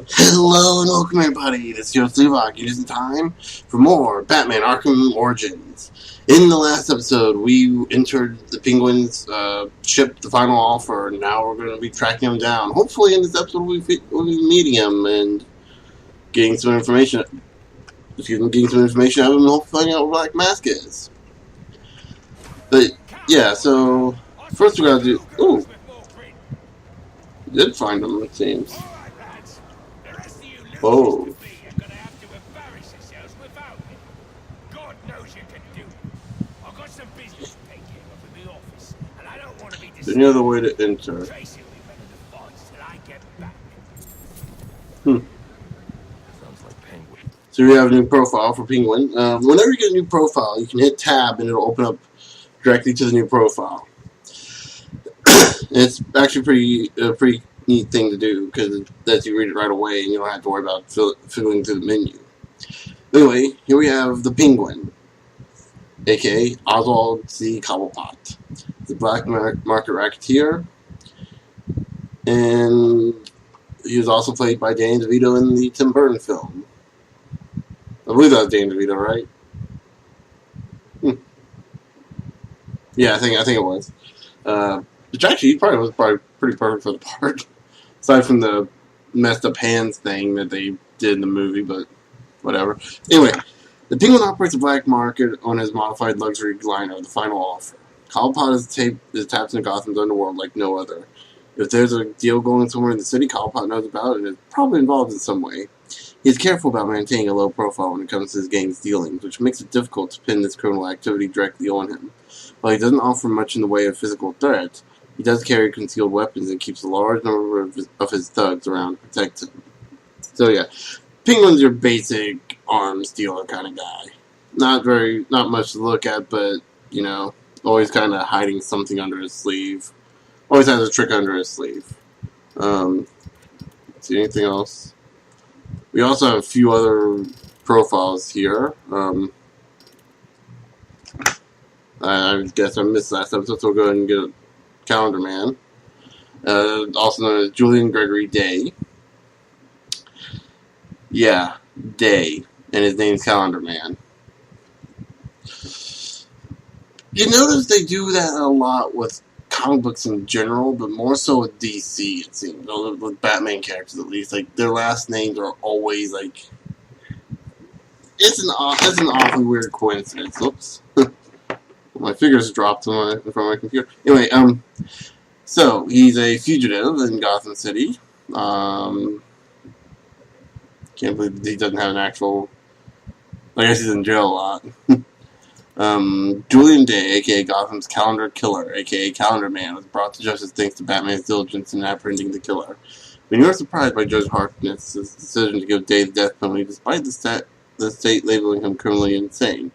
Hello and welcome everybody, this is your Slivok. It is time for more Batman Arkham Origins. In the last episode, we entered the Penguin's ship, the final offer, and now we're going to be tracking him down. Hopefully in this episode we'll be meeting him and getting some information. Getting some information out of him and hopefully finding out what Black Mask is. But, yeah, so, first we gotta do... Ooh! We did find him, it seems. Whoa. There's any other way to enter? So we have a new profile for Penguin. Whenever you get a new profile, you can hit tab and it'll open up directly to the new profile. It's actually pretty neat thing to do because it lets you read it right away and you don't have to worry about fiddling through the menu. Anyway, here we have the Penguin, aka Oswald C. Cobblepot, the black market racketeer, and he was also played by Danny DeVito in the Tim Burton film. I believe that was Danny DeVito, right? Yeah, I think it was. Which actually, he probably was pretty perfect for the part. Aside from the messed up hands thing that they did in the movie, but whatever. Anyway, the Penguin operates a black market on his modified luxury liner, the final offer. Cobblepot is tapped into Gotham's underworld like no other. If there's a deal going somewhere in the city, Cobblepot knows about it and is probably involved in some way. He's careful about maintaining a low profile when it comes to his gang's dealings, which makes it difficult to pin this criminal activity directly on him. While he doesn't offer much in the way of physical threats, he does carry concealed weapons and keeps a large number of his thugs around to protect him. So yeah, Penguin's your basic arms dealer kind of guy. Not much to look at, but, you know, always kind of hiding something under his sleeve. Always has a trick under his sleeve. See anything else? We also have a few other profiles here. I guess I missed last episode, so we'll go ahead and get a Calendar Man. Also known as Julian Gregory Day. Yeah, Day. And his name's Calendar Man. You notice they do that a lot with comic books in general, but more so with DC, it seems. With Batman characters, at least. Like, their last names are always, like... It's an awfully weird coincidence. Oops. My fingers dropped from my computer. Anyway, so he's a fugitive in Gotham City. Can't believe he doesn't have an actual... I guess he's in jail a lot. Julian Day, aka Gotham's Calendar Killer, aka Calendar Man, was brought to justice thanks to Batman's diligence in apprehending the killer. When you were surprised by Judge Harkness's decision to give Day the death penalty, despite the state labeling him criminally insane.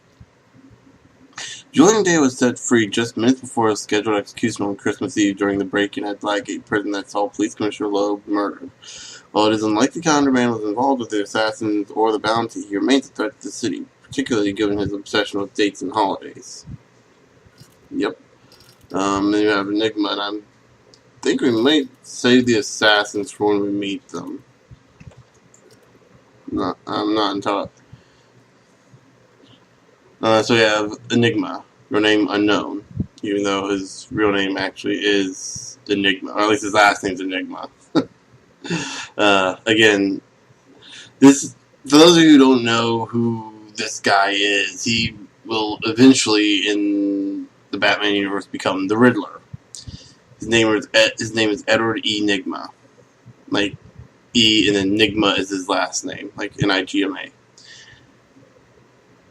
Julian Day was set free just minutes before his scheduled execution on Christmas Eve during the break-in at Blackgate Prison that saw Police Commissioner Loeb murdered. While it is unlikely Calendar Man was involved with the assassins or the bounty, he remains a threat to the city, particularly given his obsession with dates and holidays. Yep. Then you have Enigma, and I think we might save the assassins for when we meet them. No, I'm not entirely... So we have Enigma, real name unknown, even though his real name actually is Enigma, or at least his last name's Enigma. Again, this, for those of you who don't know who this guy is, he will eventually, in the Batman universe, become the Riddler. His name is Edward E. Nigma. Like, E and then Nigma is his last name, like Nigma.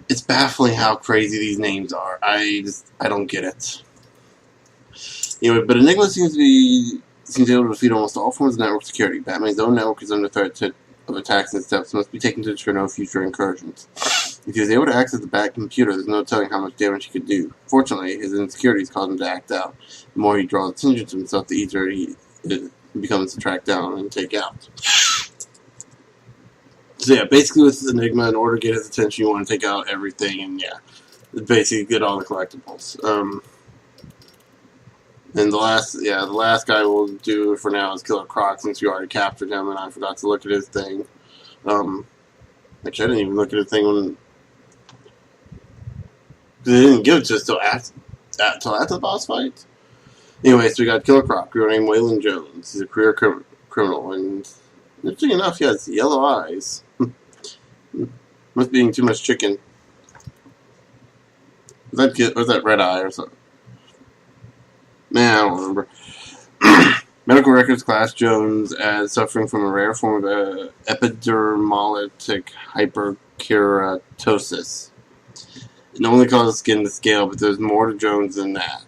It's baffling how crazy these names are. I don't get it. Anyway, but Enigma seems able to defeat almost all forms of network security. Batman's own network is under threat of attacks and steps must be taken to ensure no future incursions. If he was able to access the Bat computer, there's no telling how much damage he could do. Fortunately, his insecurities cause him to act out. The more he draws attention to himself, the easier he becomes to track down and take out. So yeah, basically with Enigma, in order to get his attention, you want to take out everything, and yeah, basically get all the collectibles. And the last guy we'll do for now is Killer Croc, since we already captured him, and I forgot to look at his thing. Actually, I didn't even look at his thing when they didn't give it to us till after the boss fight. Anyway, so we got Killer Croc, real name Waylon Jones. He's a career criminal, and interesting enough, he has yellow eyes. Must be eating too much chicken. Was that red eye or something? Man, I don't remember. Medical records class Jones as suffering from a rare form of epidermolytic hyperkeratosis. It normally causes skin to scale, but there's more to Jones than that.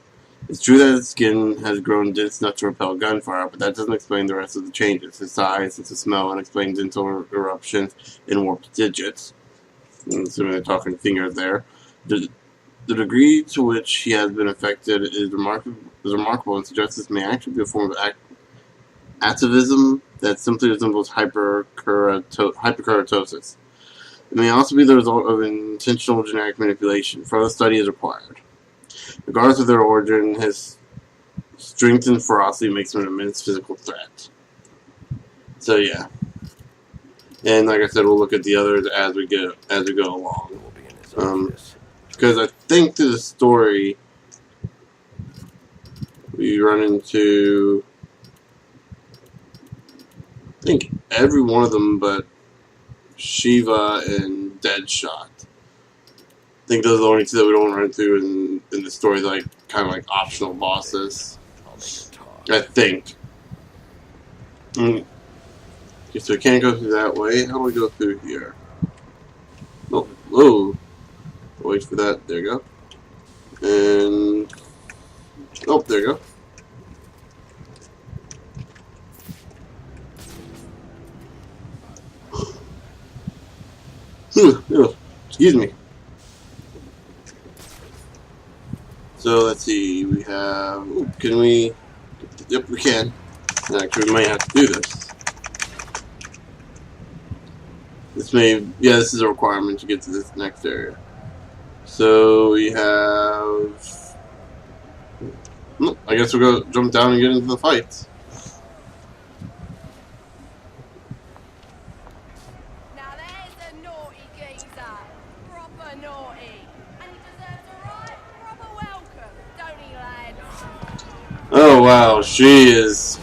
It's true that his skin has grown dense enough to repel gunfire, but that doesn't explain the rest of the changes. His size, sense of smell, unexplained dental eruptions, and warped digits. I'm assuming they're talking fingers there. The degree to which he has been affected is remarkable and suggests this may actually be a form of atavism that simply resembles hyperkeratosis. It may also be the result of intentional genetic manipulation. Further study is required. Regardless of their origin, his strength and ferocity makes him an immense physical threat. So yeah. And like I said, we'll look at the others as we go along. Because I think through the story we run into, I think, every one of them but Shiva and Deadshot. I think those are the only two that we don't run into in the story, like kind of like optional bosses. I think. Okay, so we can't go through that way. How do we go through here? Oh, whoa. Wait for that. There you go. And oh, there you go. Excuse me. So let's see. We have. Ooh, can we? Yep, we can. Actually, we might have to do this. This is a requirement to get to this next area. So we have. I guess we'll go jump down and get into the fights. Now there's a naughty geezer, proper naughty, and he deserves a right proper welcome, don't he, lad? Oh wow, she is.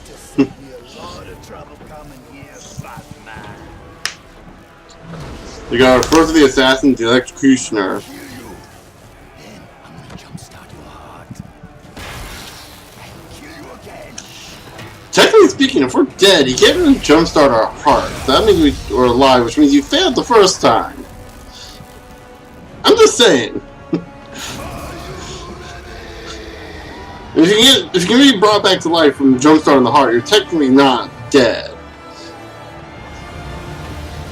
We got our first of the assassins, the Electrocutioner. Technically speaking, if we're dead, he can't really jumpstart our heart. That means we're alive, which means you failed the first time. I'm just saying. If you can be brought back to life from jumpstarting the heart, you're technically not dead.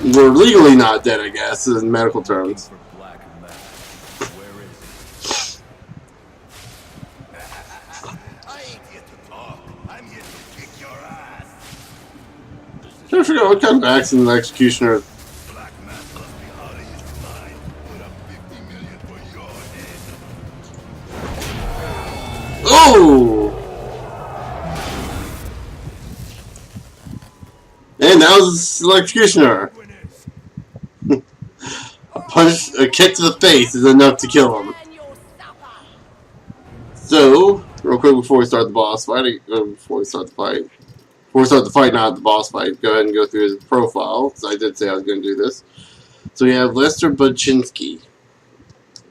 We're legally not dead, I guess, in medical terms. Trying to figure out what kind of accident the Executioner. Oh! And that was the Electrocutioner. A kick to the face is enough to kill him. So, real quick before we start the boss fight, before we start the fight, not the boss fight, go ahead and go through his profile. So I did say I was going to do this. So we have Lester Budchinsky.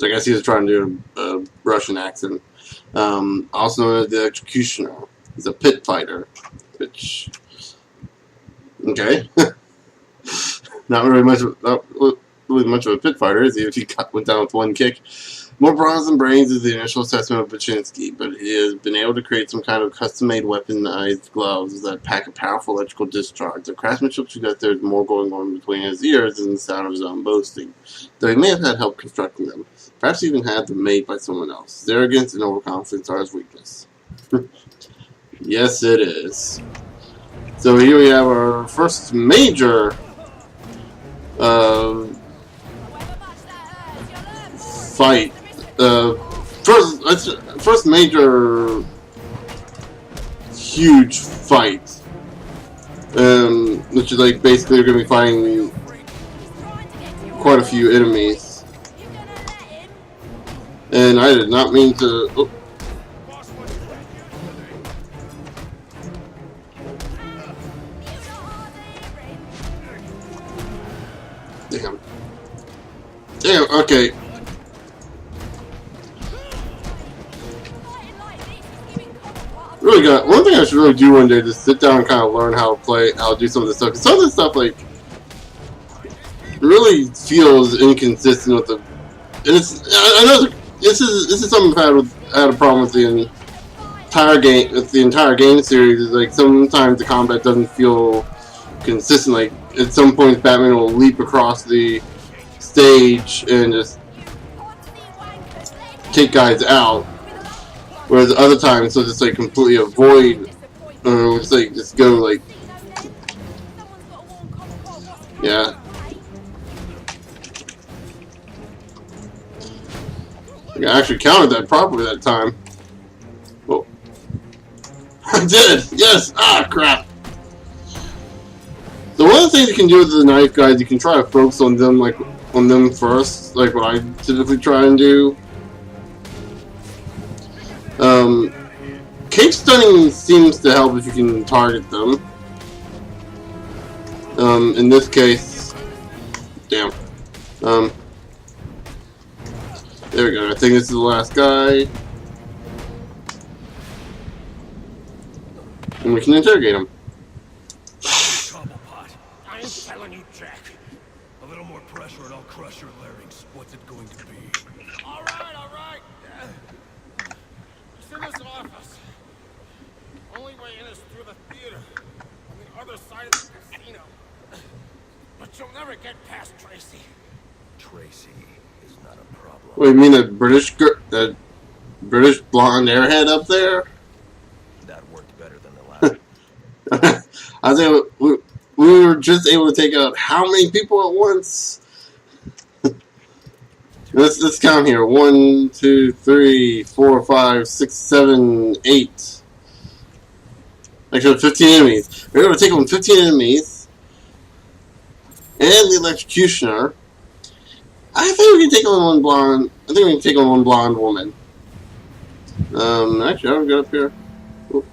I guess he was trying to do a Russian accent. Also known as the Executioner. He's a pit fighter. Which, okay. Not really much of a pit fighter, is he? If he went down with one kick. More bronze than brains is the initial assessment of Budchinsky, but he has been able to create some kind of custom-made weaponized gloves that pack a powerful electrical discharge. The craftsmanship suggests there's more going on between his ears than the sound of his own boasting, though he may have had help constructing them. Perhaps even had them made by someone else. His arrogance and overconfidence are his weakness. Yes, it is. So here we have our first major fight. First major huge fight. Which is like basically you're gonna be fighting quite a few enemies. And I did not mean to. Oh. Damn. Damn, okay. Really got one thing I should really do one day, just sit down and kind of learn how to play, how to do some of this stuff. Cause some of this stuff like really feels inconsistent with the. And it's I know this is something I've had a problem with the entire game. With the entire game series, is like sometimes the combat doesn't feel consistent. Like at some points, Batman will leap across the stage and just take guys out, whereas other times he'll just like completely avoid, or just like just go like, yeah. I actually counted that properly that time. Oh, I did. Yes. Ah, crap. So one of the things you can do with the knife guys, you can try to focus on them first, like what I typically try and do. Cape stunning seems to help if you can target them. In this case, damn. There we go. I think this is the last guy, and we can interrogate him. I ain't telling you, Jack. A little more pressure and I'll crush your larynx. What's it going to be? All right. It's in this office. Only way in is through the theater, on the other side of the casino. But you'll never get past Tracy. Tracy is not a problem. Wait, you mean that British blonde airhead up there? That worked better than the last. I think we were just able to take out how many people at once? let's count here. 1, 2, 3, 4, 5, 6, 7, 8. Actually, 15 enemies. We're able to take on 15 enemies. And the electrocutioner. I think we can take on one blonde. I think we can take on one blonde woman. Actually, I'll get up here. Oop.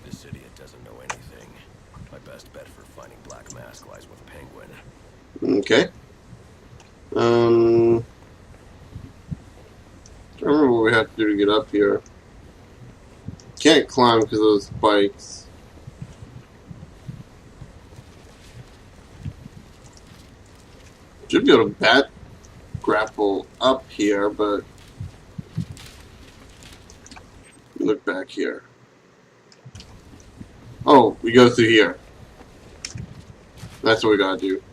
This idiot doesn't know anything. My best bet for finding Black Mask lies with Penguin. Okay. I remember what we have to do to get up here. Can't climb because of those spikes. Should be able to bat grapple up here, but look back here. Oh, we go through here. That's what we gotta do.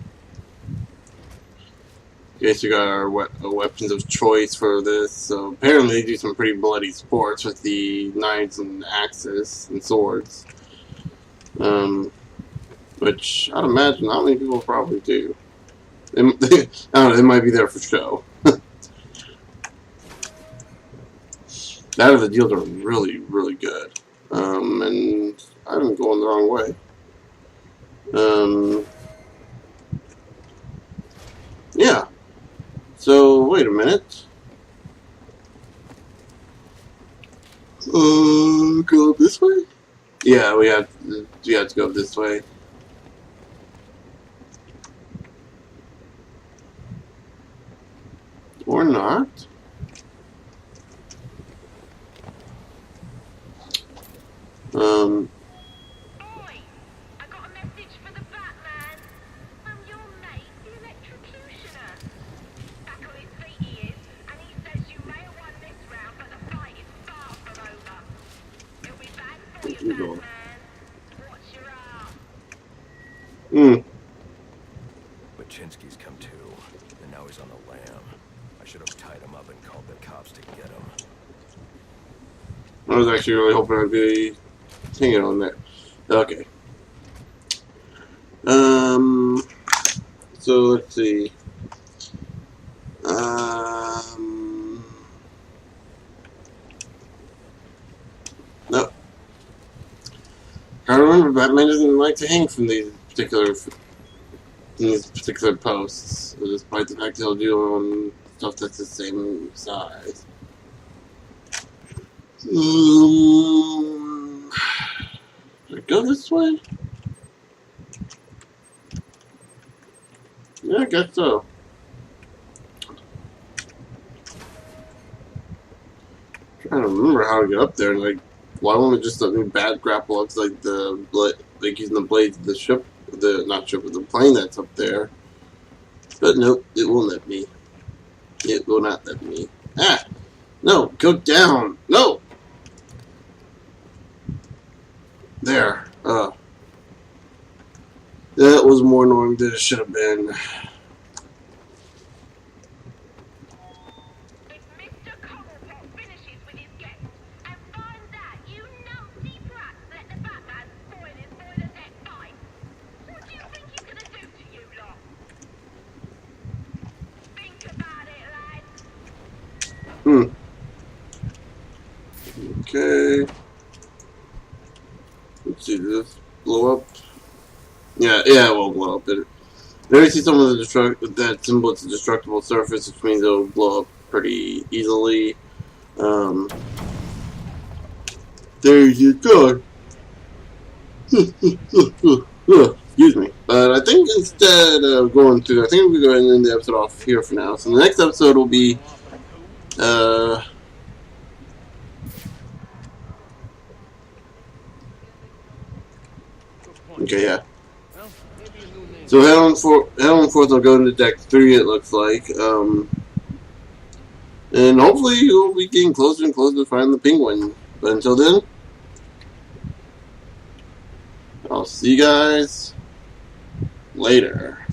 Okay, so we got our weapons of choice for this. So apparently they do some pretty bloody sports with the knives and axes and swords. Which I'd imagine not many people probably do. I don't know, they might be there for show. That or the deals are really, really good. And I'm going the wrong way. Yeah. So, wait a minute. Go this way? Yeah, we have to go this way. Or not. Oi! I got a message for the Batman. I'm your mate, the electrocutioner. Back on his feet he is, and he says you may have won this round, but the fight is far from over. It'll be bad for you, Batman. Watch your arm. Baczynski's come too, and now he's on the lam. I should have tied him up and called the cops to get him. I was actually really hoping I'd be hanging on there. Okay. So let's see. Batman doesn't like to hang from these particular posts, despite the fact he'll do on stuff that's the same size. Should I go this way? Yeah, I guess so. Trying to remember how to get up there, and like, why won't it just let me bad grapple up to like like using the blades of the ship, not ship, but the plane that's up there? But nope, it won't let me. It will not let me. Ah! No, go down! No! There. That was more annoying than it should have been. If Mr. Cobblepot finishes with his guests and finds out you nosy brats let the Batman spoil his boiler deck fight, what do you think he's gonna do to you lot? Think about it, lads. Okay. Let's see, did this blow up? Yeah, it won't blow up. There you see some of the that symbol, it's a destructible surface, which means it'll blow up pretty easily. There you go. Excuse me. But I think instead of going through, I think we'll go ahead and end the episode off here for now. So the next episode will be, okay, yeah. So head on forth, I'll go into deck 3, it looks like. And hopefully we'll be getting closer and closer to finding the penguin. But until then, I'll see you guys later.